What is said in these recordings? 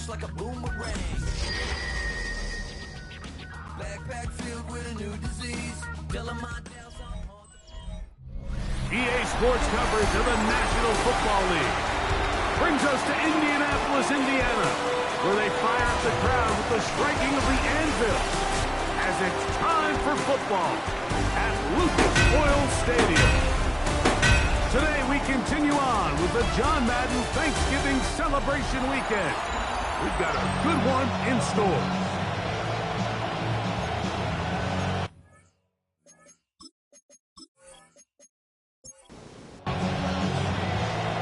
like a boomerang. Backpack filled with a new disease. EA Sports coverage of the National Football League brings us to Indianapolis, Indiana, where they fire up the crowd with the striking of the anvil as it's time for football at Lucas Oil Stadium. Today we continue on with the John Madden Thanksgiving celebration weekend. We've got a good one in store.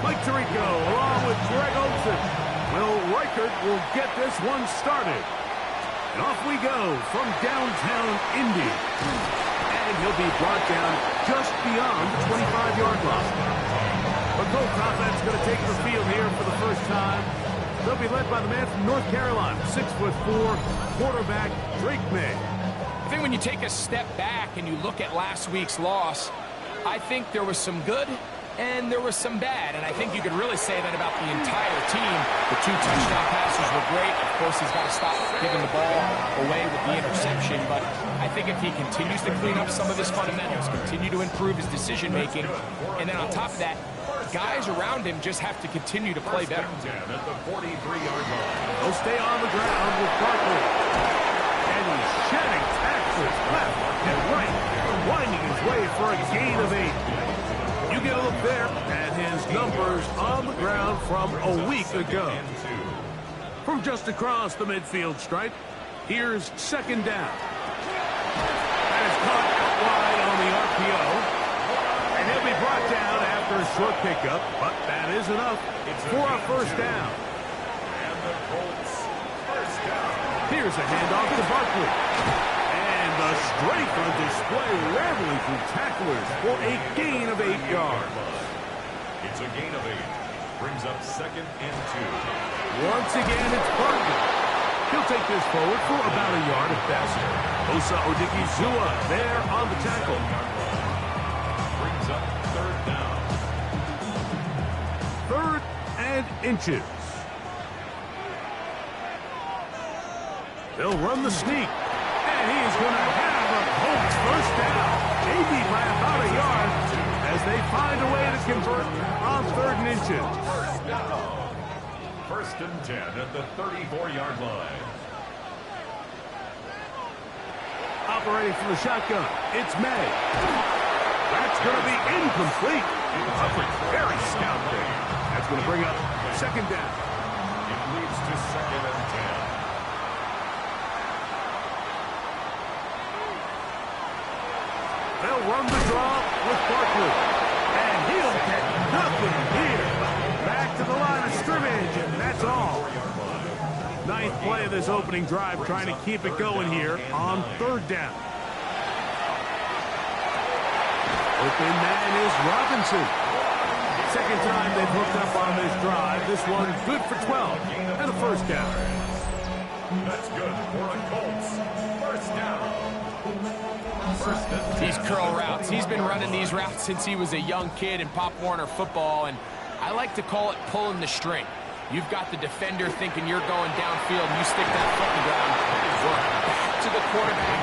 Mike Tirico along with Greg Olsen. Will Reichert will get this one started. And off we go from downtown Indy. And he'll be brought down just beyond the 25-yard line. The Colts offense going to take the field here for the first time. They'll be led by the man from North Carolina, 6'4", quarterback Drake May. I think when you take a step back and you look at last week's loss, I think there was some good and there was some bad, and I think you could really say that about the entire team. The 2 touchdown passes were great. Of course, he's got to stop giving the ball away with the interception, but I think if he continues to clean up some of his fundamentals, continue to improve his decision-making, and then on top of that, guys around him just have to continue to play better. At the 43-yard line. He'll stay on the ground with Barkley. And he's shedding tackles left and right, winding his way for a gain of 8. You get a look there at his numbers on the ground from a week ago. From just across the midfield stripe, here's second down. That is caught out wide on the RPO. And he'll be brought down after a short pickup, but that is enough for a first down. And the Colts first down. Here's a handoff to Barkley. The strength on display, rattling through tacklers for a gain of 8 yards. It's a gain of 8. Brings up second and 2. Once again, it's Barkley. He'll take this forward for about a yard at best. Osa Odigizua there on the tackle. Brings up third down. 3rd and inches. They'll run the sneak. And he is going to have a Colts first down, maybe by about a yard, as they find a way to convert on 3rd and inches. First and 10 at the 34-yard line. Operating from the shotgun, it's May. That's going to be incomplete. Coverage very stout there. That's going to bring up second down. It leads to second and 10. They'll run the draw with Barkley. And he'll get nothing here. Back to the line of scrimmage, and that's all. 9th play of this opening drive, trying to keep it going here on 3rd down. Open man is Robinson. Second time they've hooked up on this drive. This one good for 12 and a first down. That's good for the Colts. First down. These curl routes. He's been running these routes since he was a young kid in Pop Warner football, and I like to call it pulling the string. You've got the defender thinking you're going downfield, and you stick that foot in the ground. Work back to the quarterback,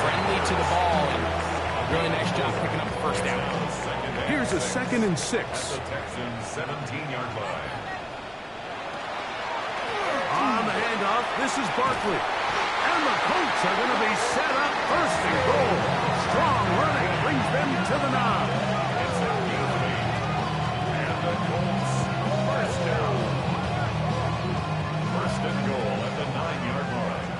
friendly to the ball, and really nice job picking up the first down. Here's a 2nd and 6. The Texans 17-yard line. On the handoff, this is Barkley. And the Colts are going to be set up first and goal. Strong running brings them to the 9. It's a gain of 8. And the Colts first down. First and goal at the 9-yard line.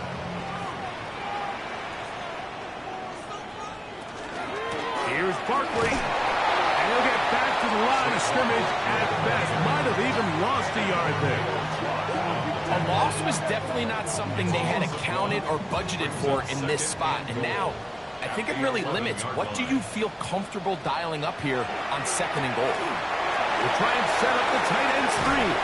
Here's Barkley. And he'll get back to the line of scrimmage at best. Might have even lost a yard there. A loss was definitely not something they had accounted or budgeted for in this spot. And now, I think it really limits. What do you feel comfortable dialing up here on 2nd and goal? We'll try and set up the tight end screen.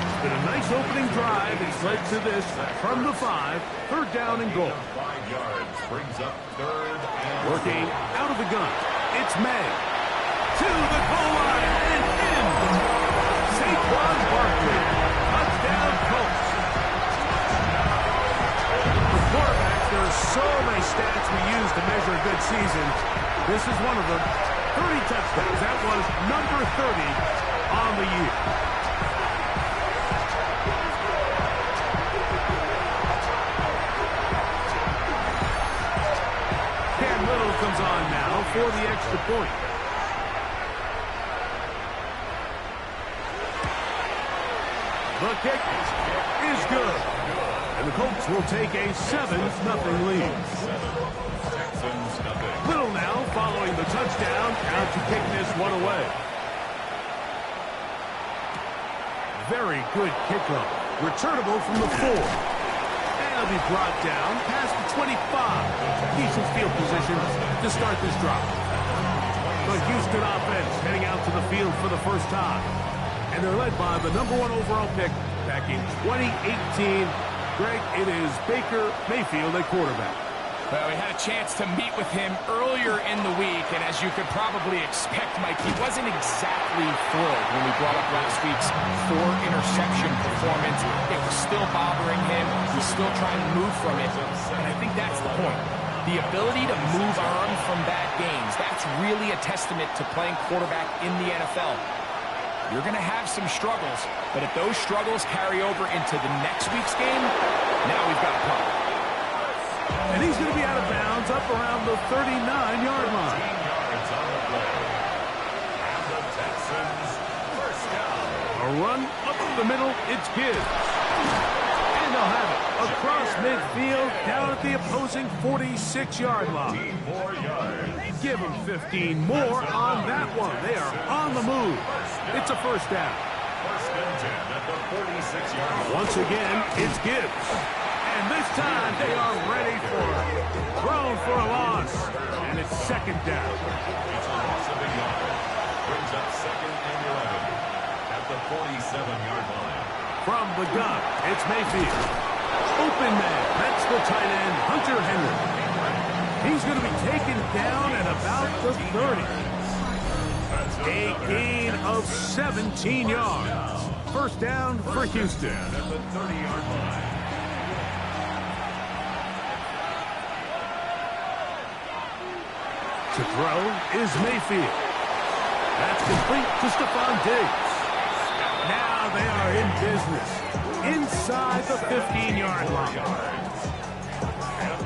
It's been a nice opening drive. It's led to this from the 5. 3rd down and goal. 5 yards brings up 3rd and working out of the gun. It's May. To the goal line and in. Saquon point. The kick is good. And the Colts will take a 7-0 lead. Texans nothing. Little now following the touchdown. Out to kick this one away. Very good kickoff. Returnable from the 4. And it'll be brought down past the 25. Decent field position to start this drive. The Houston offense heading out to the field for the first time. And they're led by the #1 overall pick back in 2018. Greg, it is Baker Mayfield at quarterback. Well, we had a chance to meet with him earlier in the week, and as you could probably expect, Mike, he wasn't exactly thrilled when we brought up last week's 4-interception performance. It was still bothering him. He's still trying to move from it, and I think that's the point. The ability to move on from bad games, that's really a testament to playing quarterback in the NFL. You're going to have some struggles, but if those struggles carry over into the next week's game, now we've got a problem. And he's going to be out of bounds up around the 39-yard line. 15 yards on the play. And the Texans first down. A run up the middle, it's Gibbs. And they'll have it across midfield down at the opposing 46-yard line. 4 yards. Give them 15 more on that one. They are on the move. It's a first down. First and 10 at the 46-yard line. Once again, it's Gibbs. And this time they are ready for it. Thrown for a loss. And it's second down. It's a loss of a yard. Brings up second and 11 at the 47-yard line. From the gun, it's Mayfield. Open man. That's the tight end, Hunter Henry. He's going to be taken down at about the 30. A gain of 17 yards. First down for Houston. At the 30-yard line. To throw is Mayfield. That's complete to Stephon Diggs. Now they are in business. Inside the 15-yard line.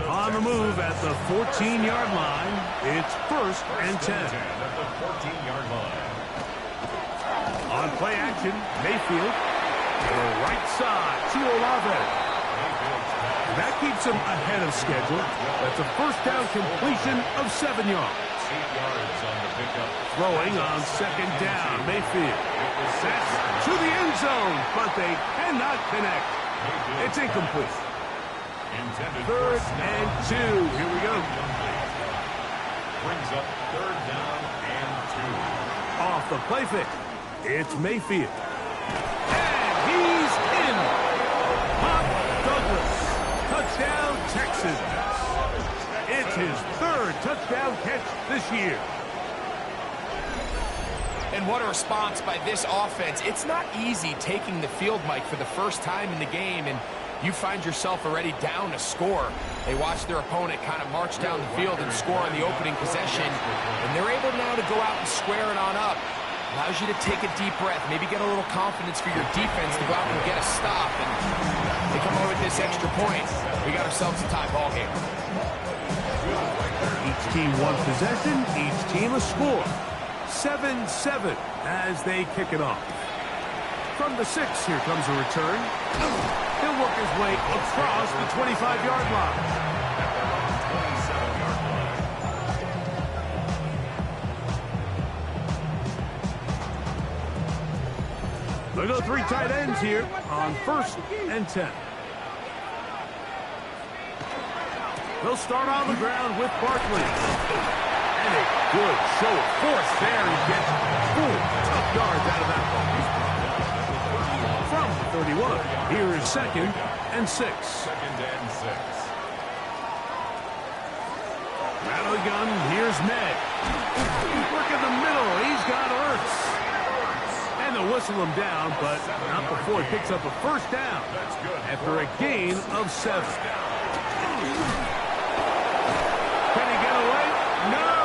On the move at the 14-yard line, it's first and 10. At the 14-yard line. On play action, Mayfield. To the right side to Olave. That keeps him ahead of schedule. That's a first down completion of 7 yards. 8 yards on the pickup. Throwing on second down, Mayfield. That's to the end zone, but they cannot connect. It's incomplete. Intended Third for and 2. Here we go. brings up third down and 2. Off the play fake. It's Mayfield. And he's in. Pop Douglas. Touchdown, Texans. It's his third touchdown catch this year. And what a response by this offense. It's not easy taking the field, Mike, for the first time in the game, and you find yourself already down a score. They watch their opponent kind of march down the field and score on the opening possession, and they're able now to go out and square it on up. Allows you to take a deep breath, maybe get a little confidence for your defense to go out and get a stop, and they come away with this extra point. We got ourselves a tie ball game. Each team one possession, each team a score. 7-7 as they kick it off. From the 6, here comes a return. He'll work his way across the 25-yard line. 27-yard line. They go 3 tight ends here on first and 10. They'll start on the ground with Barkley. And a good show of force there. He gets 4 tough yards out of that one. From 31, here is second and 6. Second and 6. Rattling gun, here's Meg. Work in the middle, he's got Ertz. And they'll whistle him down, but not before he picks up a first down after a gain of 7. Can he get away? No!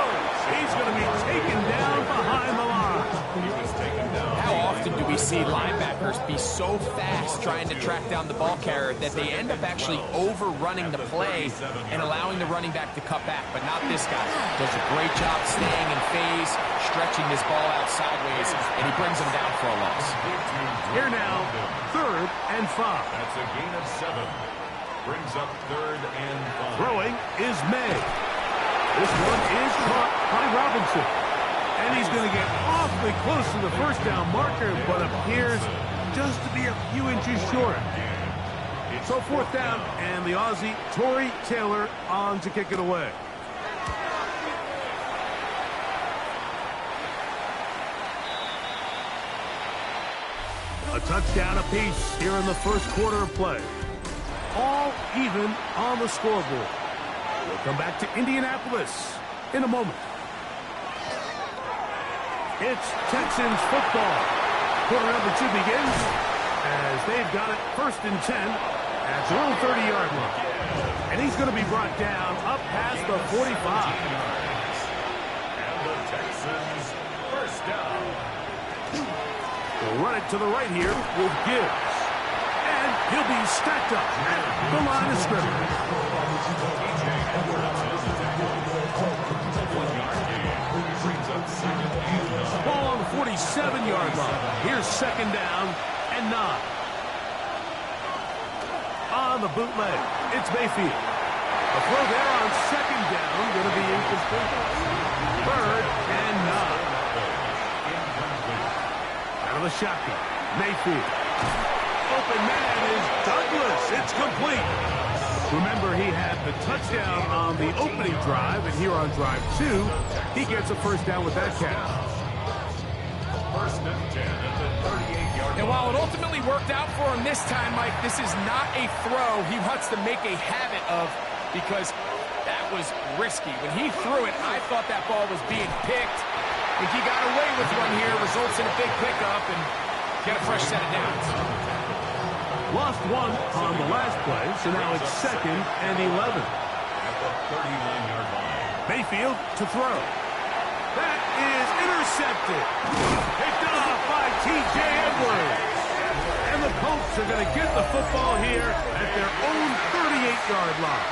He's going to be taken down behind the line. He was taken down. How often often do we see linebackers be so fast trying to track down the ball carrier that they end up actually overrunning the play and allowing the running back to cut back, but not this guy. Does a great job staying in phase, stretching this ball out sideways, and he brings him down for a loss. Here now, 3rd and 5. That's a gain of 7. Brings up 3rd and 5. Throwing is May. This one is caught by Robinson. And he's going to get awfully close to the first down marker, but appears just to be a few inches short. So 4th down, and the Aussie, Torrey Taylor, on to kick it away. A touchdown apiece here in the first quarter of play. All even on the scoreboard. We'll come back to Indianapolis in a moment. It's Texans football. Quarter number 2 begins as they've got it 1st and 10 at their own 30-yard line. And he's going to be brought down up past the 45. And the Texans first down. They'll run it to the right here with Gibbs. And he'll be stacked up at the line of scrimmage. Ball on the 47-yard line. Here's 2nd down and 9. On the bootleg, it's Mayfield. A throw there on 2nd down, going to be incomplete. 3rd and 9. Out of the shotgun, Mayfield. Open man is Douglas. It's complete. Remember, he had the touchdown on the opening drive, and here on drive 2, he gets a first down with that catch. 1st and 10 at the 38-yard line. And while it ultimately worked out for him this time, Mike, this is not a throw he wants to make a habit of because that was risky. When he threw it, I thought that ball was being picked. I think he got away with one here, results in a big pickup, and get a fresh set of downs. Lost one on the last play, so now it's 2nd and 11. At the 39-yard line. Mayfield to throw. That is intercepted. Picked off by T.J. Edwards. And the Colts are going to get the football here at their own 38-yard line.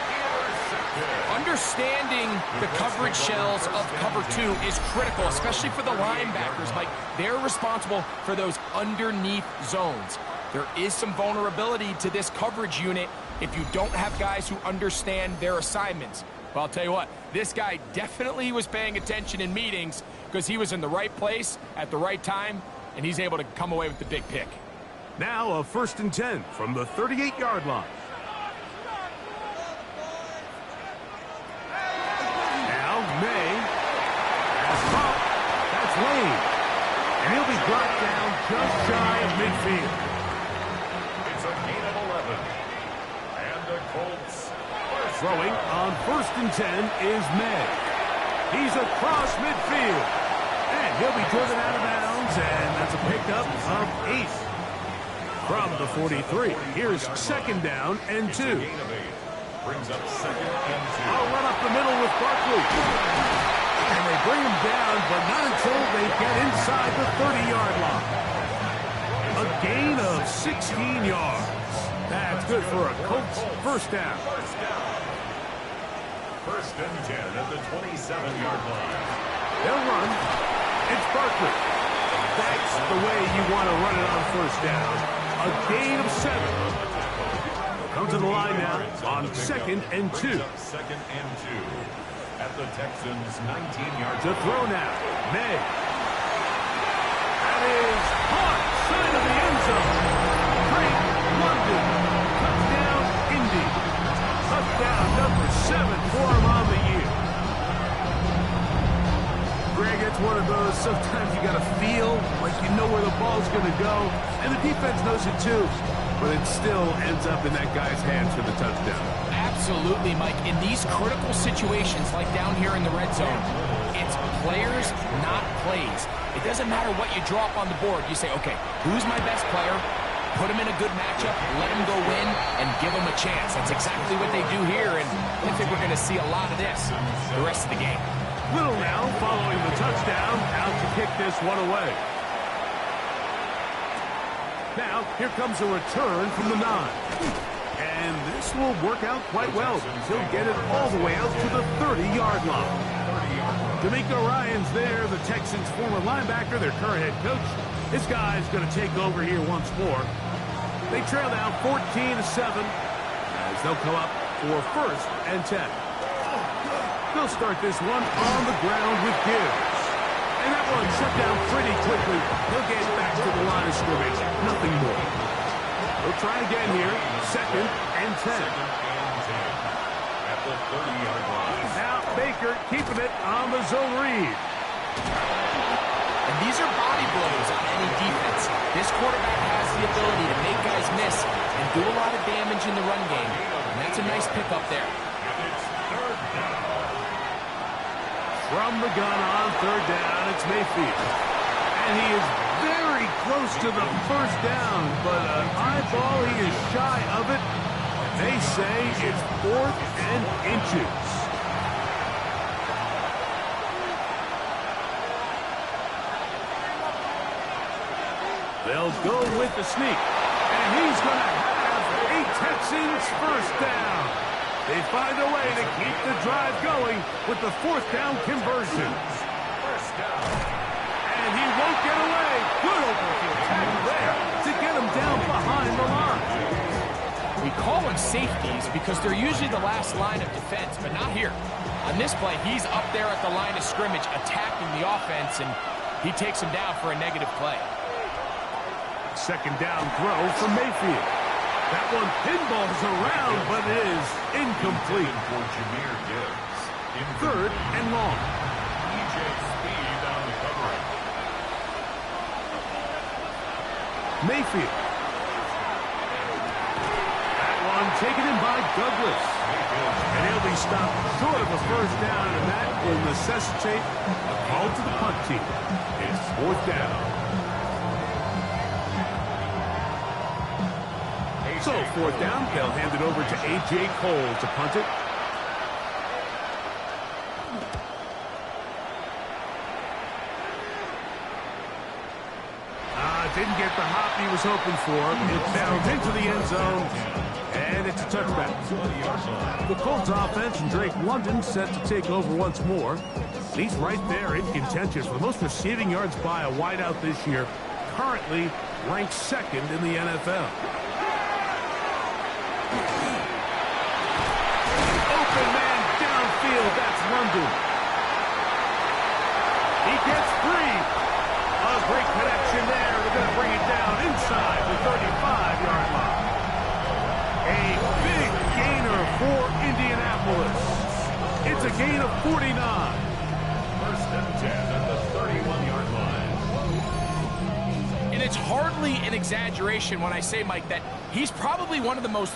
Understanding the coverage shells of cover 2 is critical, especially for the linebackers. Like, they're responsible for those underneath zones. There is some vulnerability to this coverage unit if you don't have guys who understand their assignments. Well, I'll tell you what, this guy definitely was paying attention in meetings because he was in the right place at the right time, and he's able to come away with the big pick. Now a 1st and 10 from the 38-yard line. Now May has caught. That's Lane. And he'll be brought down just shy of midfield. It's a gain of 11. And the Colts throwing on 1st and 10 is May. He's across midfield. And he'll be driven out of bounds, and that's a pickup of 8. From the 43, here's 2nd down and 2. Brings up 2nd and 2. I'll run up the middle with Barkley. And they bring him down, but not until they get inside the 30-yard line. A gain of 16 yards. That's good for a Colts first down. 1st and 10 at the 27-yard line. They'll run. It's Barkley. That's the way you want to run it on first down. A gain of 7. Come to the line now on 2nd and 2. 2nd and 2 at the Texans' 19-yard To throw now, May. That is caught, side of the end zone. Great London. Touchdown, Indy. Touchdown number 7 for him on the year. Greg, it's one of those, sometimes you got to feel like you know where the ball's going to go, and the defense knows it too, but it still ends up in that guy's hands for the touchdown. Absolutely, Mike. In these critical situations, like down here in the red zone, it's players, not plays. It doesn't matter what you draw up on the board. You say, okay, who's my best player? Put him in a good matchup, let him go win, and give him a chance. That's exactly what they do here, and I think we're going to see a lot of this the rest of the game. Little now following the touchdown, out to kick this one away. Now, here comes a return from the 9. And this will work out quite well. He'll get it all the way out to the 30-yard line. D'Amico Ryans there, the Texans' former linebacker, their current head coach. This guy's going to take over here once more. They trail down 14-7 as they'll come up for 1st and 10. They'll start this one on the ground with Gibbs. And that one shut down pretty quickly. He'll get back to the line of scrimmage. Nothing more. We'll try again here. 2nd and 10. At the 30-yard line. Now Baker keeping it on the zone read. And these are body blows on any defense. This quarterback has the ability to make guys miss and do a lot of damage in the run game. And that's a nice pickup there. And it's 3rd down. From the gun on 3rd down, it's Mayfield. And he is very close to the 1st down, but an eyeball, he is shy of it. They say it's 4th and inches. They'll go with the sneak. And he's going to have a Texans 1st down. They find a way to keep the drive going with the 4th down conversion. 1st down. And he won't get away. Good overfield tackle there to get him down behind the line. We call them safeties because they're usually the last line of defense, but not here. On this play, he's up there at the line of scrimmage attacking the offense, and he takes him down for a negative play. 2nd down throw from Mayfield. That one pinballs around, but it is incomplete. For Jahmyr Gibbs. 3rd and long. DJ Speed on the covering. Mayfield. That one taken in by Douglas. And he'll be stopped short of a 1st down, and that will necessitate a call to the punt team. It's 4th down. So 4th down, they'll hand it over to A.J. Cole to punt it. Didn't get the hop he was hoping for. It bounds into the end zone, and it's a touchback. The Colts offense and Drake London set to take over once more. He's right there in contention for the most receiving yards by a wideout this year, currently ranked 2nd in the NFL. Open man downfield, that's London. He gets free. A great connection there. They're going to bring it down inside the 35-yard line. A big gainer for Indianapolis. It's a gain of 49. 1st and 10 at the 31-yard line. And it's hardly an exaggeration when I say, Mike, that he's probably one of the most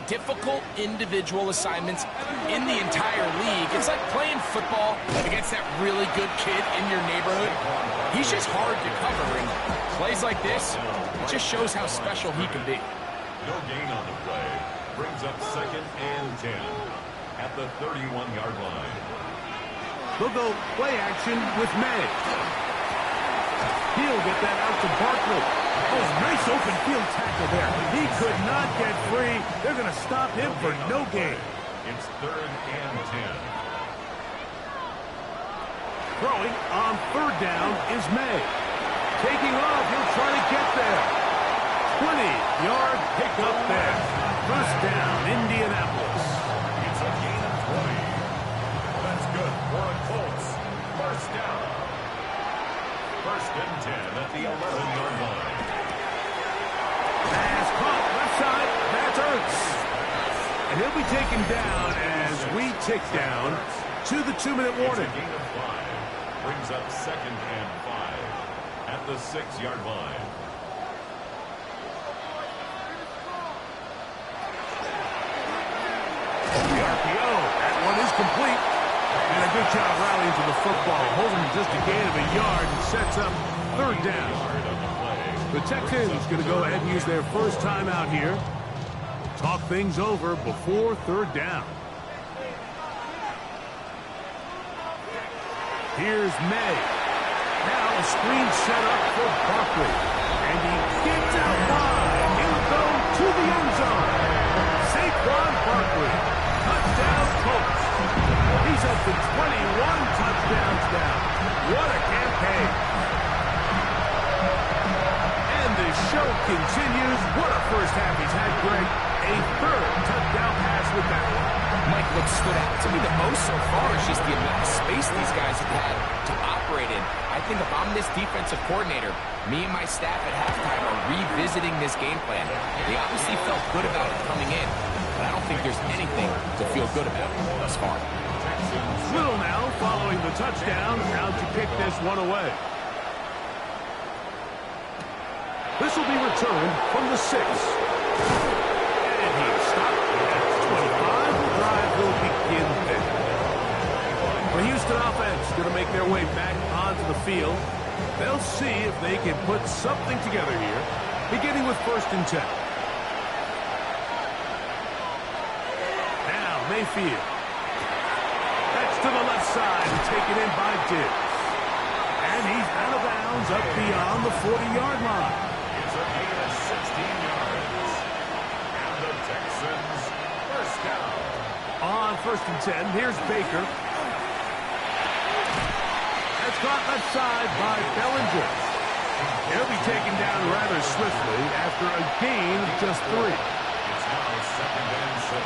difficult individual assignments in the entire league. It's like playing football against that really good kid in your neighborhood. He's just hard to cover, and plays like this, it just shows how special he can be. No gain on the play. Brings up 2nd and 10 at the 31-yard line. They'll go play action with May. He'll get that out to Barkley. Oh, nice open field tackle there. He could not get free. They're going to stop him for no gain. It's 3rd and 10. Throwing on 3rd down is May. Taking off, he'll try to get there. 20-yard pickup there. 1st down, Indianapolis. It's a gain of 20. That's good for the Colts. 1st down. 1st and 10 at the 11-yard line. Pass caught left side. That's Ertz. And he'll be taken down as we tick down to the 2-minute warning. It's a gain of 5. Brings up 2nd and 5 at the 6-yard line. The RPO. That one is complete. And a good job rallying to the football. Holding just a gain of a yard and sets up 3rd down. The Texans going to go ahead and use their 1st timeout here. Talk things over before 3rd down. Here's May. Now a screen set up for Barkley. And he gets out wide. show continues. What a first half he's had, Greg. A third touchdown pass with that one. Mike, what stood out to me the most so far is just the amount of space these guys have had to operate in. I think if I'm this defensive coordinator, me and my staff at halftime are revisiting this game plan. They obviously felt good about it coming in, but I don't think there's anything to feel good about thus far. Little now following the touchdown, out to kick this one away. This will be returned from the 6. And he's stopped at 25. The drive will begin there. The Houston offense going to make their way back onto the field. They'll see if they can put something together here, beginning with 1st and 10. Now, Mayfield. That's to the left side and taken in by Diggs. And he's out of bounds up beyond the 40-yard line. It's a gain of 16 yards. And the Texans first down. On 1st and 10, here's Baker. That's caught left side by Bellinger. He'll be taken down rather swiftly after a gain of just 3. It's now 2nd and 6.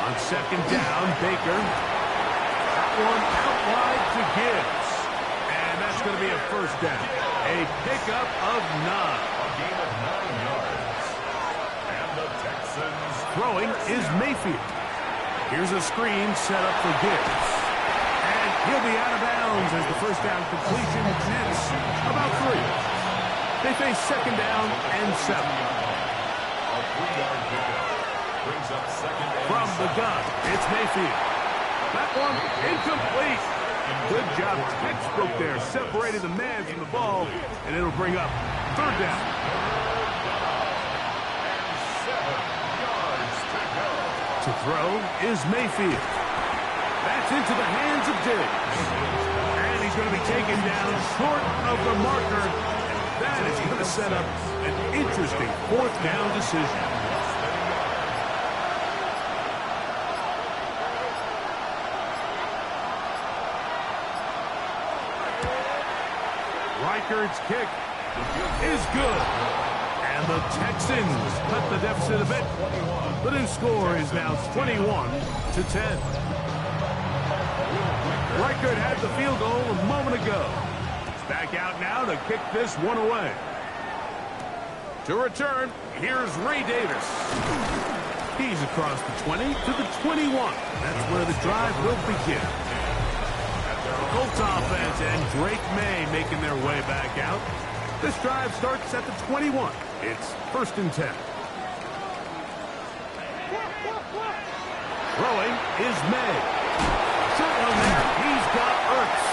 On 2nd down, Baker. That one out wide to Gibbs. And that's going to be a first down. A pickup of 9. A gain of 9 yards. And the Texans Throwing is Mayfield. Here's a screen set up for Gibbs. And he'll be out of bounds as the first down completion nets about 3. They face 2nd down and 7. a 3-yard pickup. Brings up 2nd and From the 7. gun, it's Mayfield. That one incomplete. Good job, textbook there, separated the man from the ball, and it'll bring up 3rd down. 7 yards to go. To throw is Mayfield. That's into the hands of Diggs. And he's going to be taken down short of the marker. And that is going to set up an interesting 4th down decision. Reichard's kick is good. And the Texans cut the deficit a bit. The new score is now 21-10. Reichard had the field goal a moment ago. He's back out now to kick this one away. To return, here's Ray Davis. He's across the 20 to the 21. That's where the drive will begin. Colts offense and Drake May making their way back out. This drive starts at the 21. It's 1st and 10. Throwing is May. Short one there. He's got Ertz.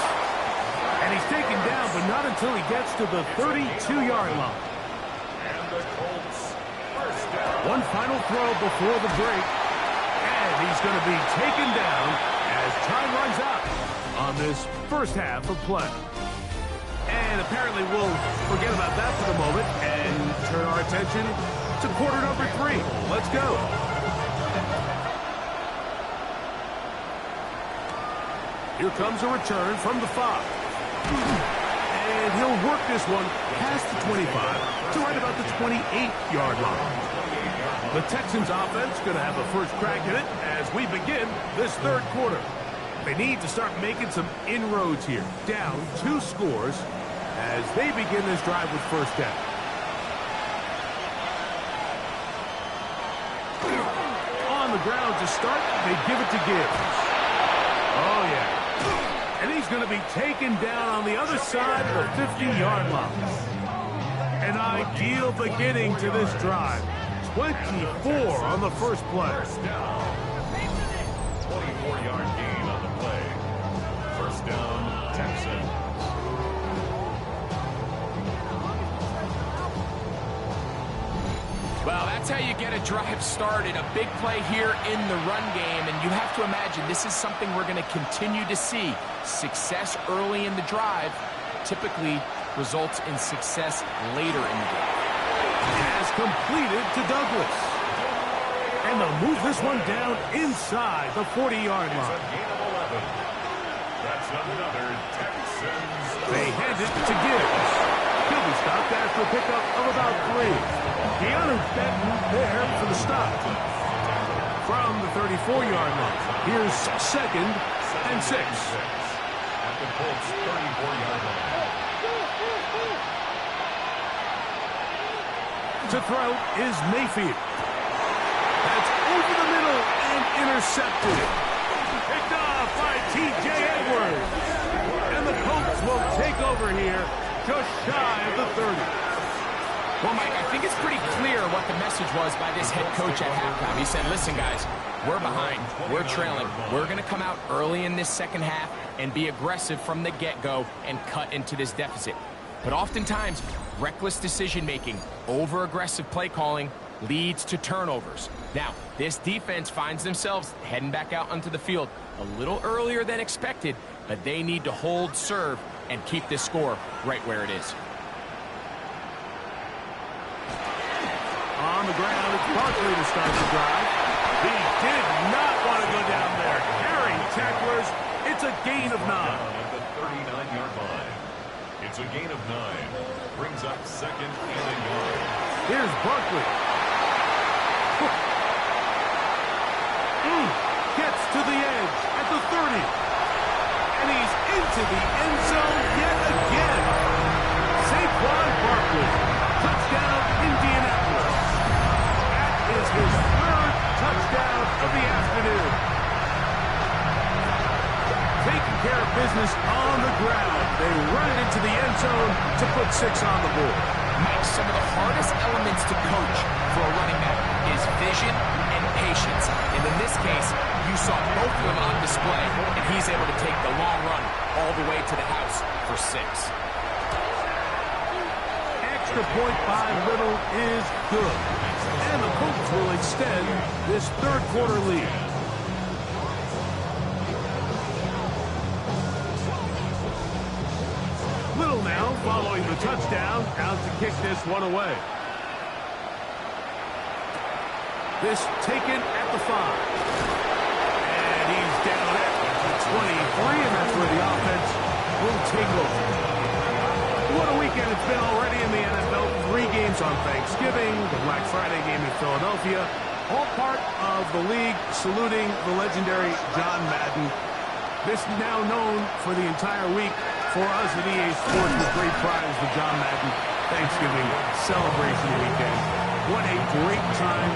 And he's taken down, but not until he gets to the 32-yard line. And the Colts first down. One final throw before the break. And he's going to be taken down as time runs out on this first half of play. And apparently we'll forget about that for the moment and turn our attention to quarter number 3. Let's go. Here comes a return from the 5. And he'll work this one past the 25 to right about the 28-yard line. The Texans offense going to have a first crack at it as we begin this 3rd quarter. They need to start making some inroads here. Down 2 scores as they begin this drive with 1st down. On the ground to start, they give it to Gibbs. Oh, yeah. And he's going to be taken down on the other side of the 50-yard line. An ideal beginning to this drive. 24 on the first play. 24-yard gain on the play. First down, Texans. Well, that's how you get a drive started. A big play here in the run game, and you have to imagine this is something we're going to continue to see. Success early in the drive typically results in success later in the game. Has completed to Douglas. And they'll move this one down inside the 40-yard It's a line. gain of 11. That's another Texans. They hand it to Gibbs. He'll be stopped after a pickup of about 3. Keanu Benton there for the stop. From the 34-yard line, here's 2nd and 6. At the Colts 34-yard line. To throw is Mayfield. That's over the middle and intercepted. Picked off by T.J. Edwards. And the Colts will take over here just shy of the 30. Well, Mike, I think it's pretty clear what the message was by this head coach at halftime. He said, listen, guys, we're behind. We're trailing. We're going to come out early in this second half and be aggressive from the get-go and cut into this deficit. But oftentimes, reckless decision-making, over-aggressive play calling leads to turnovers. Now, this defense finds themselves heading back out onto the field a little earlier than expected, but they need to hold serve and keep this score right where it is. On the ground, it's Barkley to start the drive. He did not want to go down there. Carrying tacklers, it's a gain of 9. At the 39-yard line. It's a gain of 9. Brings up 2nd and a yard. Here's Barkley. Gets to the edge at the 30. And he's into the end zone yet again. Saquon Barkley. Touchdown, Indianapolis. That is his 3rd touchdown of the afternoon. Taking care of business on the ground. They run it into the end zone to put 6 on the board. Mike, some of the hardest elements to coach for a running back is vision and patience. And in this case, you saw both of them on display, and he's able to take the long run all the way to the house for 6. Extra point by Little is good. And the Colts will extend this 3rd quarter lead. Little now following the touchdown, out to kick this one away. This taken at the 5. And he's down at the 23, and that's where the offense will take over. What a weekend it's been already in the NFL. 3 games on Thanksgiving, the Black Friday game in Philadelphia, all part of the league saluting the legendary John Madden. This now known for the entire week for us at EA Sports with great pride as the John Madden Thanksgiving celebration weekend. What a great time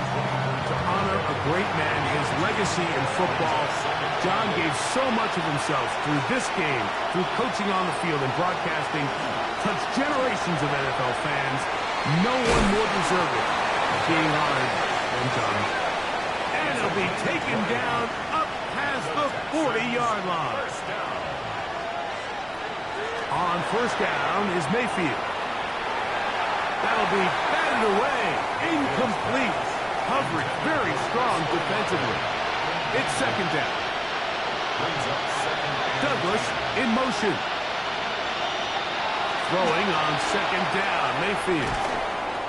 to honor a great man, his legacy in football. John gave so much of himself through this game, through coaching on the field and broadcasting, touched generations of NFL fans. No one more deserving of being honored than John. And he'll be taken down up past the 40-yard line. On 1st down is Mayfield. That'll be batted away. Incomplete. Coverage very strong defensively. It's 2nd down. Douglas in motion. Throwing on 2nd down. Mayfield.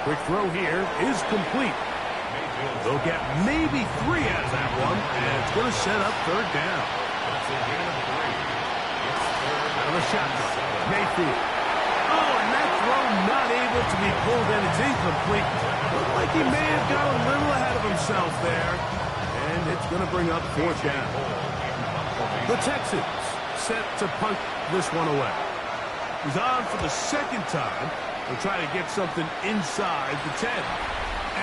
Quick throw here is complete. They'll get maybe 3 out of that one, and it's going to set up 3rd down. Out of the shotgun. Mayfield. Oh, and that throw not able to be pulled in. It's incomplete. Looked like he may have got a little ahead of himself there. And it's going to bring up 4th down. The Texans set to punt this one away. He's on for the 2nd time. They'll try to get something inside the 10.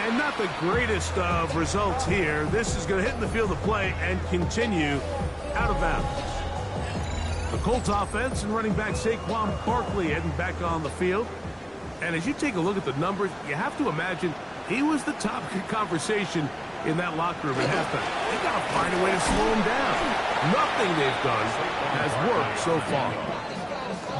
And not the greatest of results here. This is going to hit in the field of play and continue out of bounds. The Colts offense and running back Saquon Barkley heading back on the field. And as you take a look at the numbers, you have to imagine he was the topic of conversation in that locker room at halftime. They've got to find a way to slow him down. Nothing they've done has worked so far.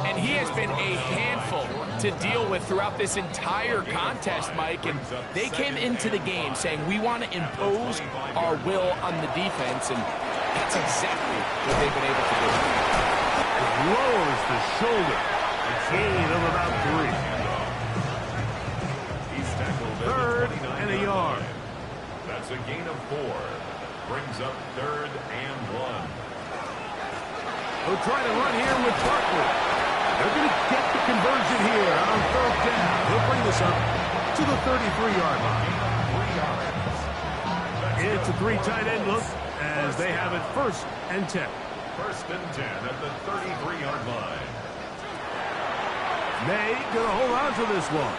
And he has been a handful to deal with throughout this entire contest, Mike. And they came into the game saying, we want to impose our will on the defense. And that's exactly what they've been able to do. It lowers the shoulder. A gain of about 3. He's tackled 3rd and a yard. That's a gain of 4. Brings up 3rd and 1. He'll try to run here with Barkley. They're going to get the conversion here on third down. He'll bring this up to the 33-yard line. It's a 3 tight end look as they have it 1st and 10. 1st and 10 at the 33-yard line. May going to hold on to this one.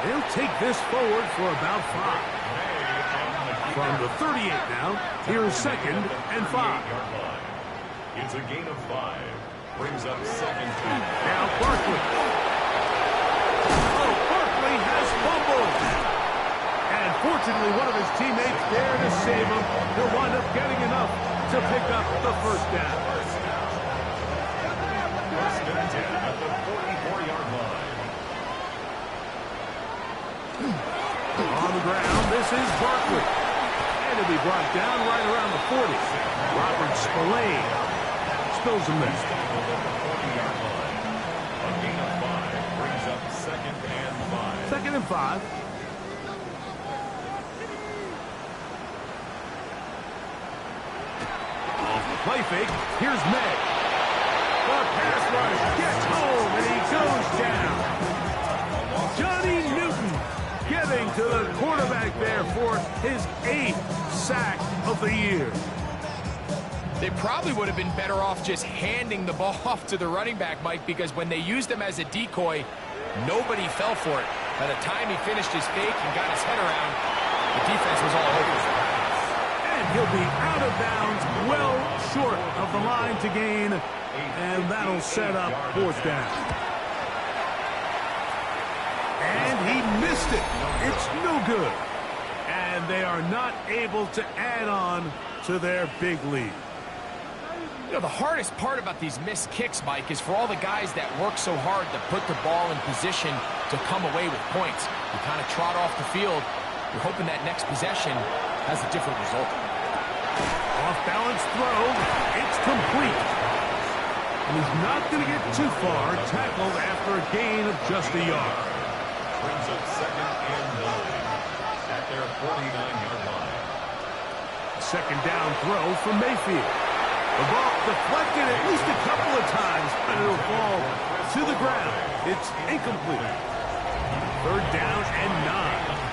He'll take this forward for about 5. From the 38 now, here's 2nd and 5. It's a gain of 5. Brings up 2nd and 5. Now Barkley. Oh, Barkley has fumbled. And fortunately, one of his teammates there to save him. He'll wind up getting enough to pick up the 1st down. 1st and 10 at the 44-yard line. On the ground, this is Barkley. And he'll be brought down right around the 40. Robert Spillane spills him there. 40-yard line. A gain of 5 brings up 2nd and 5. 2nd and 5. Off the play fake, here's May. The pass rush gets home and he goes down. Johnny Newton getting to the quarterback there for his 8th sack of the year. They probably would have been better off just handing the ball off to the running back, Mike, because when they used him as a decoy, nobody fell for it. By the time he finished his fake and got his head around, the defense was all over him. And he'll be out of bounds, well short of the line to gain, and that'll set up 4th down. And he missed it. It's no good. And they are not able to add on to their big lead. You know, the hardest part about these missed kicks, Mike, is for all the guys that work so hard to put the ball in position to come away with points. You kind of trot off the field. You're hoping that next possession has a different result. Off-balance throw. It's complete. And he's not going to get too far. Tackled after a gain of just a yard. Brings up 2nd and 9 at their 49-yard line. 2nd down throw from Mayfield. The ball deflected at least a couple of times, but it'll fall to the ground. It's incomplete. 3rd down and 9.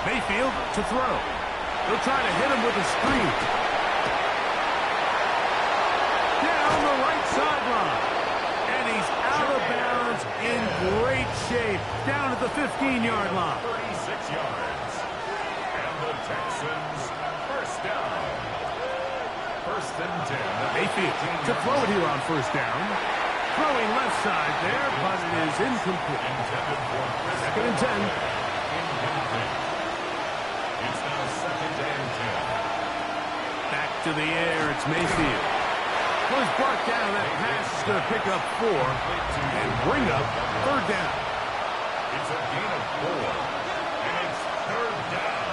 Mayfield to throw. They'll try to hit him with a screen. Down the right sideline. And he's out of bounds in great shape. Down at the 15-yard line. 36 yards. And the Texans, 1st down. 1st and 10. Mayfield to throw it here on 1st down. Throwing left side there, but it is incomplete. 2nd and 10. It's now 2nd and 10. Back to the air, it's Mayfield. Was brought down, that pass is going to pick up 4 and bring up 3rd down. It's a gain of 4, and it's 3rd down.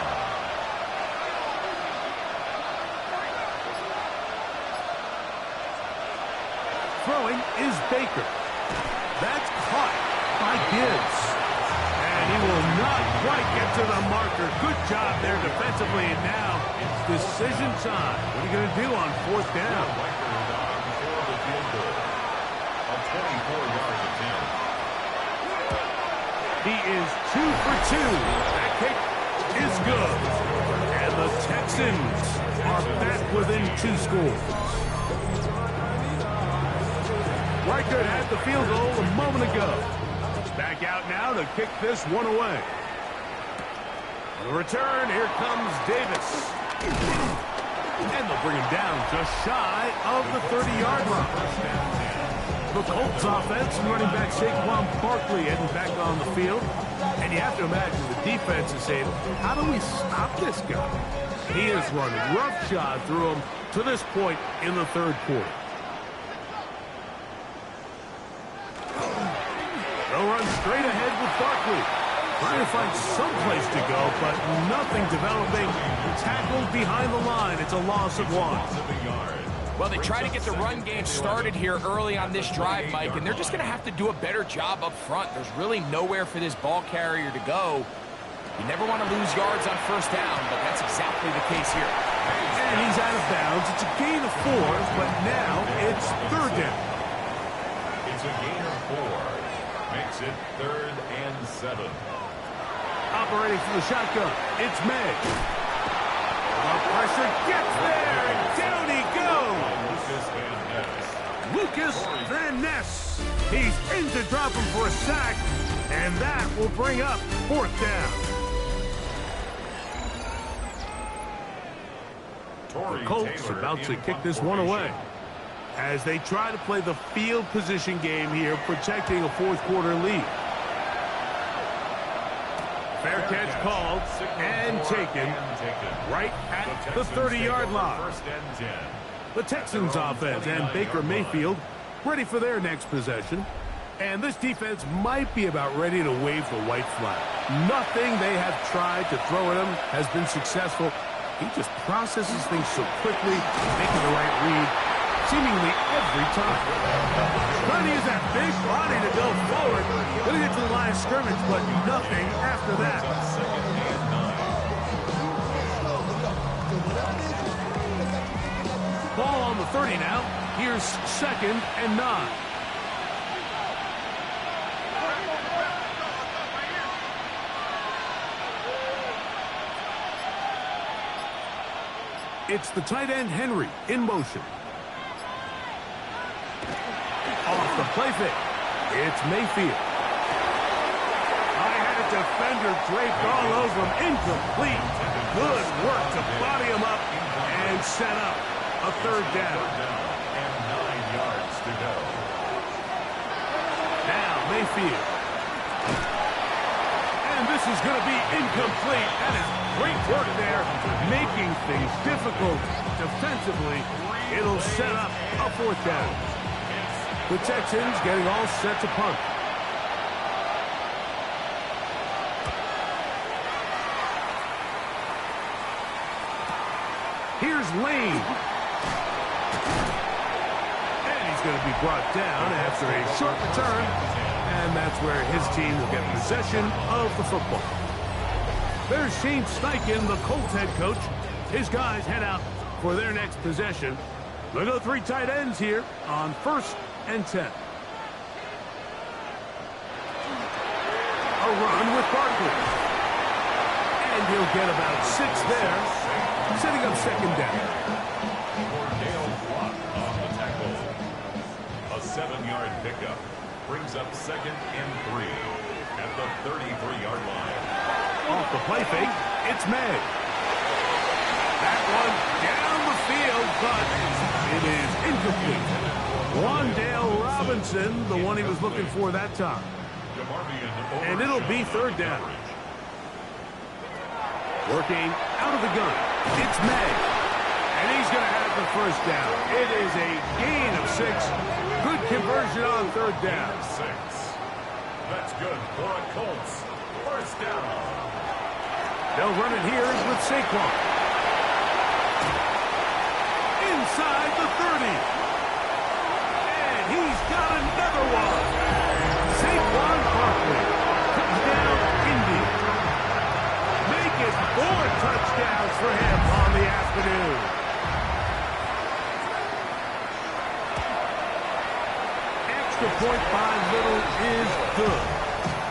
Throwing is Baker. That's caught by Gibbs. And he will not quite get to the marker. Good job there defensively, and now it's decision time. What are you going to do on 4th down? Before the field goal. A 24-yard attempt. He is 2 for 2. That kick is good. And the Texans are back within 2 scores. Reichert had the field goal a moment ago. He's back out now to kick this one away. On the return, here comes Davis. And they'll bring him down just shy of the 30-yard line. The Colts offense and running back Saquon Barkley heading back on the field. And you have to imagine the defense is saying, how do we stop this guy? He has run roughshod through him to this point in the 3rd quarter. They'll run straight ahead with Barkley. Trying to find some place to go, but nothing developing. Tackled behind the line. It's a loss of 1. Loss of a yard. Well, they try to get the run game started here early on this drive, Mike, and they're just going to have to do a better job up front. There's really nowhere for this ball carrier to go. You never want to lose yards on first down, but that's exactly the case here. And he's out of bounds. It's a gain of 4, but now it's third down. It's a gain of 4. Makes it 3rd and 7. Operating from the shotgun, it's Meg. The pressure gets there, and down he goes. Lucas Van Ness. He's in to drop him for a sack, and that will bring up 4th down. The Colts about to kick this one away as they try to play the field position game here, protecting a 4th quarter lead. Fair catch called and taken right at the 30-yard line. The Texans offense and Baker Mayfield ready for their next possession. And this defense might be about ready to wave the white flag. Nothing they have tried to throw at him has been successful. He just processes things so quickly, making the right read seemingly every time. Trying to use that big body to go forward. Going to get to the line of scrimmage, but nothing after that. Ball on the 30 now. Here's 2nd and 9. It's the tight end, Henry, in motion. Off the play fake. It's Mayfield. I had a defender draped all over him. Incomplete. Good work to body him up and set up a 3rd down. And 9 yards to go. Now Mayfield. And this is going to be incomplete. That is great work there, making things difficult defensively. It'll set up a 4th down. The Texans getting all set to punt. Here's Lane. And he's going to be brought down after a short return. And that's where his team will get possession of the football. There's Shane Steichen, the Colts head coach. His guys head out for their next possession. They'll go 3 tight ends here on 1st and 10. A run with Barkley. And he'll get about 6 there, setting up 2nd down. On the tackle. A 7-yard pickup brings up 2nd and 3 at the 33-yard line. Off the play fake, it's Meg. That one down the field, but it is incomplete. Wandale Robinson, the one he was looking for that time. And it'll be 3rd down. Working out of the gun, it's Meg. And he's going to have the 1st down. It is a gain of 6. Good conversion on 3rd down. 6. That's good for a Colts 1st down. They'll run it here with Saquon. Inside the 30. And he's got another one. Saquon Barkley comes down Indy. Make it 4 touchdowns for him on the afternoon. Extra point by Little is good.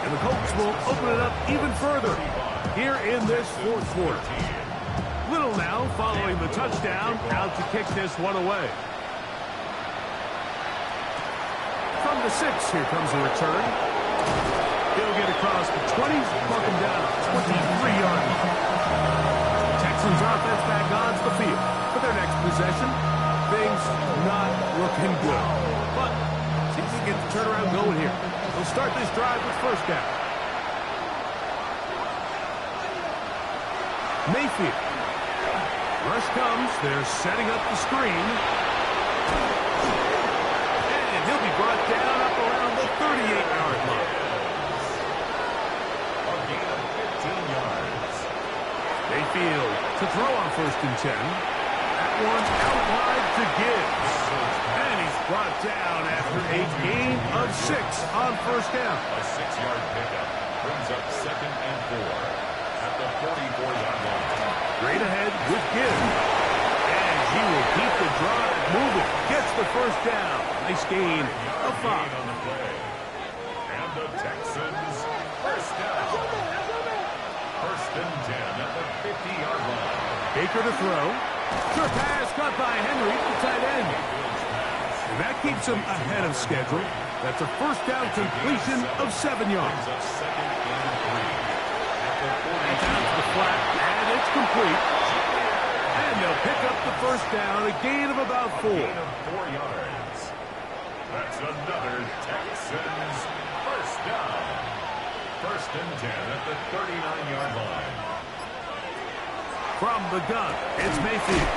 And the Colts will open it up even further here in this 4th quarter. Little now following the touchdown, out to kick this one away. From the 6, here comes a return. He'll get across the 20, buck him down 23-yard line. Texans offense back onto the field for their next possession. Things not looking good. But see if we can get the turnaround going here. We'll start this drive with 1st down. Mayfield. Rush comes. They're setting up the screen. And he'll be brought down up around the 38-yard line. A gain of 15 yards. Mayfield to throw on 1st and 10. At one out wide to Gibbs. And he's brought down after a gain of 6 on first down. A 6-yard pickup brings up 2nd and 4 at the 44-yard line. Straight ahead with Gibbs. And he will keep the drive moving. Gets the first down. Nice gain of 5. On the play. And the Texans first down. 1st and 10 at the 50-yard line. Baker to throw. Short pass caught by Henry, the tight end. And that keeps him ahead of schedule. That's a first down completion of 7 yards. Brings up 2nd and 3 at the 40. And down to the flat, and it's complete. And they'll pick up the first down, a gain of about 4. Gain of 4 yards. That's another Texans first down. 1st and 10 at the 39-yard line. From the gun, it's Mayfield.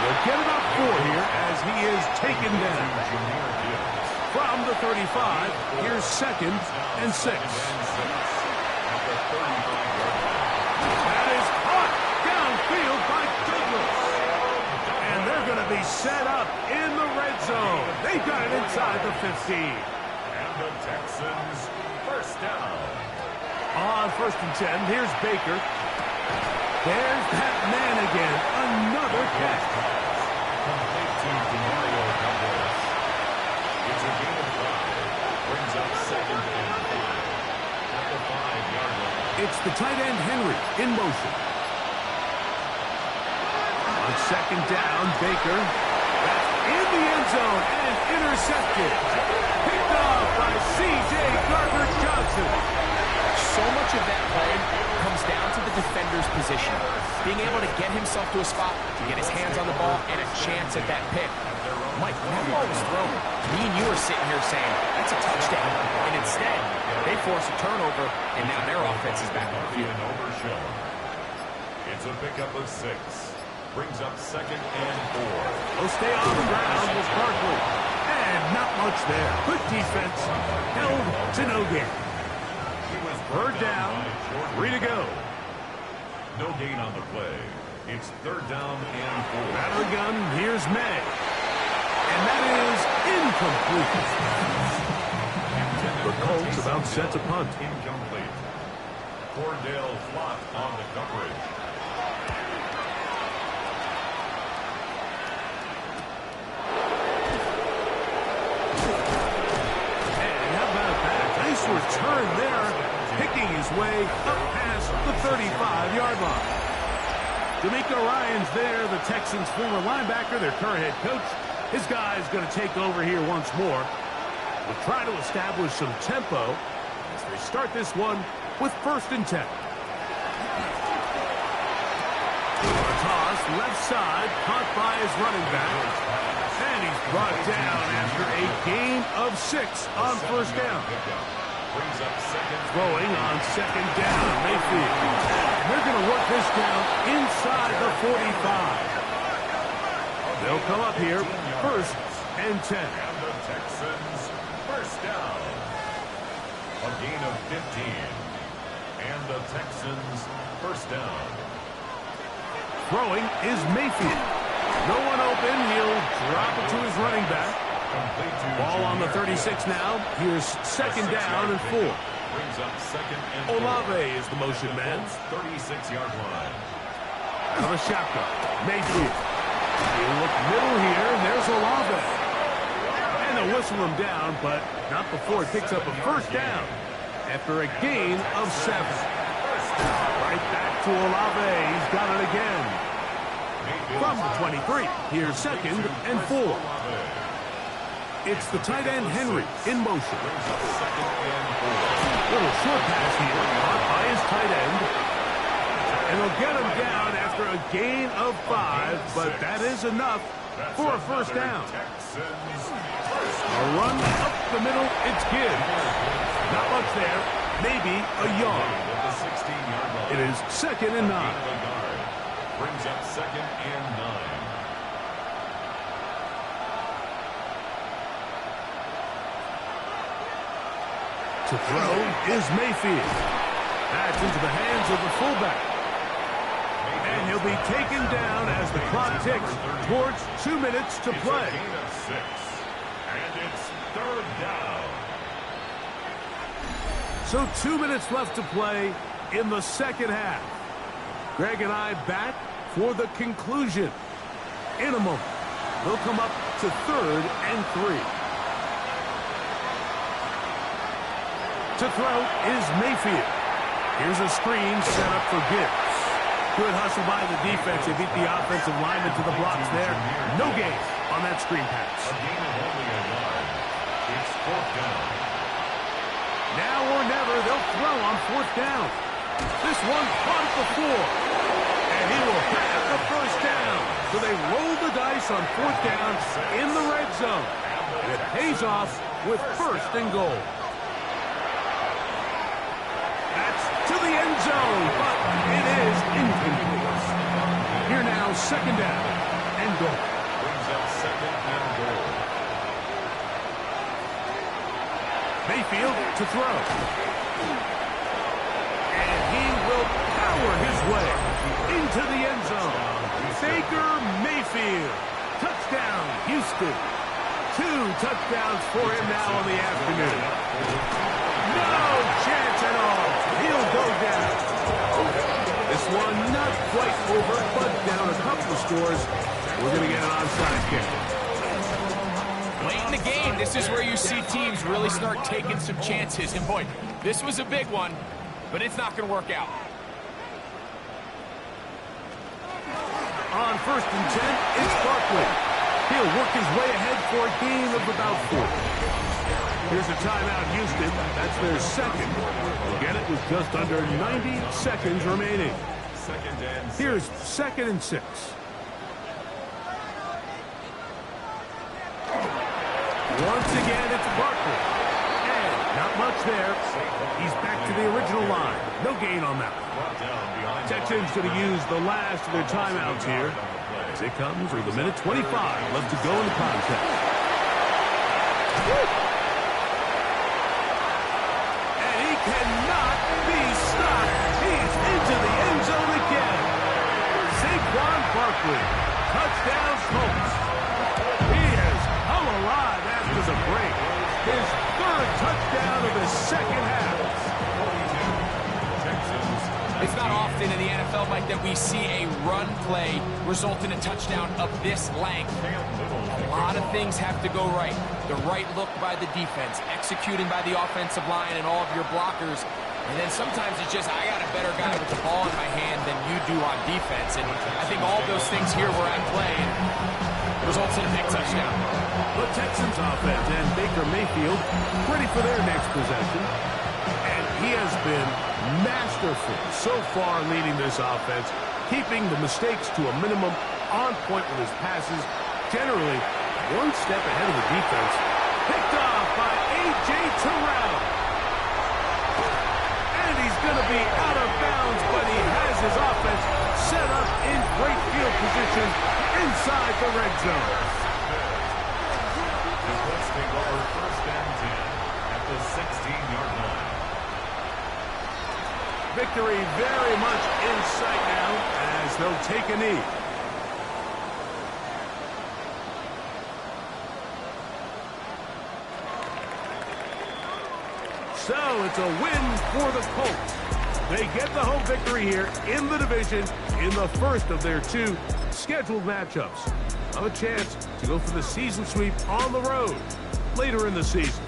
We'll get about 4 here as he is taken down. From the 35, here's 2nd and 6. That is caught downfield by Douglas. And they're going to be set up in the red zone. They got it inside the 15. And the Texans first down. On 1st and 10, here's Baker. There's that man again. Another catch. Complete to Demario Douglas. It's a gain of 5. Brings up 2nd and 5 at the 5-yard line. It's the tight end Henry in motion. On 2nd down, Baker. That's in the end zone and intercepted. Picked off by C.J. Gardner-Johnson. So much of that play comes down to the defender's position. Being able to get himself to a spot, to get his hands on the ball, and a chance at that pick. Mike, when that ball was thrown, me and you were sitting here saying, that's a touchdown. And instead, they force a turnover, and now their offense is back on the field. Overshown. It's a pickup of 6. Brings up 2nd and 4. They'll stay on the ground with Barkley. And not much there. Good defense. Held to no gain. Third down, 3 to go. No gain on the play. It's 3rd down and 4. Battery gun, here's May. And that is incomplete. The Colts about set to punt. Incomplete. Cordell Flott on the coverage. And how about that? Nice return there. Picking his way up past the 35-yard line. D'Amico Ryan's there, the Texans' former linebacker, their current head coach. His guy's going to take over here once more. We'll try to establish some tempo as they start this one with 1st and 10. Toss, left side, caught by his running back. And he's brought down after a gain of 6 on first down. Brings up 2nd. Throwing on 2nd down, Mayfield. And they're going to work this down inside the 45. They'll come up here, 1st and 10. And the Texans first down. A gain of 15. And the Texans first down. Throwing is Mayfield. No one open. He'll drop it to his running back. Ball on the 36 now. Here's 2nd down and 4. Brings up 2nd and 4. Olave is the motion man. 36-yard line. Out of a shotgun. Mayfield. He'll look middle here. There's Olave. And they'll whistle him down, but not before it picks up a first down after a gain of 7. Right back to Olave. He's got it again. From the 23, here's 2nd and 4. It's the tight end Henry in motion. Little short pass here, caught by his tight end. And they'll get him down after a gain of 5, but that is enough for a first down. A run up the middle, it's Gibbs. Not much there, maybe a yard. It is 2nd and 9. Brings up 2nd and 9. To throw is Mayfield. That's into the hands of the fullback. And he'll be taken down as the clock ticks towards 2 minutes to play. Gain of 6. And it's third down. So 2 minutes left to play in the second half. Greg and I back for the conclusion. In a moment, they'll come up to 3rd and 3. To throw is Mayfield. Here's a screen set up for Gibbs. Good hustle by the defense. They beat the offensive lineman to the blocks there. No gain on that screen pass. A gain of only a yard. It's 4th down. Now or never, they'll throw on 4th down. This one caught it before. And he will have the first down. So they roll the dice on 4th down in the red zone. And it pays off with 1st and goal. That's to the end zone, but it is incomplete. Here now, 2nd down and goal. Brings up 2nd and goal. Mayfield to throw. And he will power his way into the end zone. Baker Mayfield. Touchdown, Houston. 2 touchdowns for him now in the afternoon. No chance at all. He'll go down. This one not quite over, but down a couple of scores. We're going to get an onside kick. Late in the game, this is where you see teams really start taking some chances. And boy, this was a big one, but it's not going to work out. On 1st and 10, it's Barkley. He'll work his way ahead for a gain of about 4. Here's a timeout, Houston. That's their 2nd. They'll get it with just under 90 seconds remaining. 2nd and 6. Here's 2nd and 6. Once again, it's Barkley. And not much there. He's back to the original line. No gain on that one. Brought down behind the Texans going to use the last of their timeouts here. As it comes with 1:25 left to go in the contest. And he cannot be stopped. He's into the end zone again. Saquon Barkley. Touchdown Colts. He is hung alive after the break. His 3rd touchdown of the second half. It's not often in the NFL, Mike, that we see a run play result in a touchdown of this length. A lot of things have to go right. The right look by the defense, executing by the offensive line and all of your blockers. And then sometimes it's just, I got a better guy with the ball in my hand than you do on defense. And I think all those things here were at play and results in a big touchdown. The Texans offense and Baker Mayfield ready for their next possession. And he has been masterful so far leading this offense, keeping the mistakes to a minimum, on point with his passes, generally one step ahead of the defense. Picked off by A.J. Terrell. And he's going to be out of bounds, but he has his offense set up in great field position inside the red zone. The Colts take over 1st and 10 at the 16-yard line. Victory very much in sight now as they'll take a knee. So it's a win for the Colts. They get the home victory here in the division in the 1st of their 2 scheduled matchups. Have a chance to go for the season sweep on the road later in the season.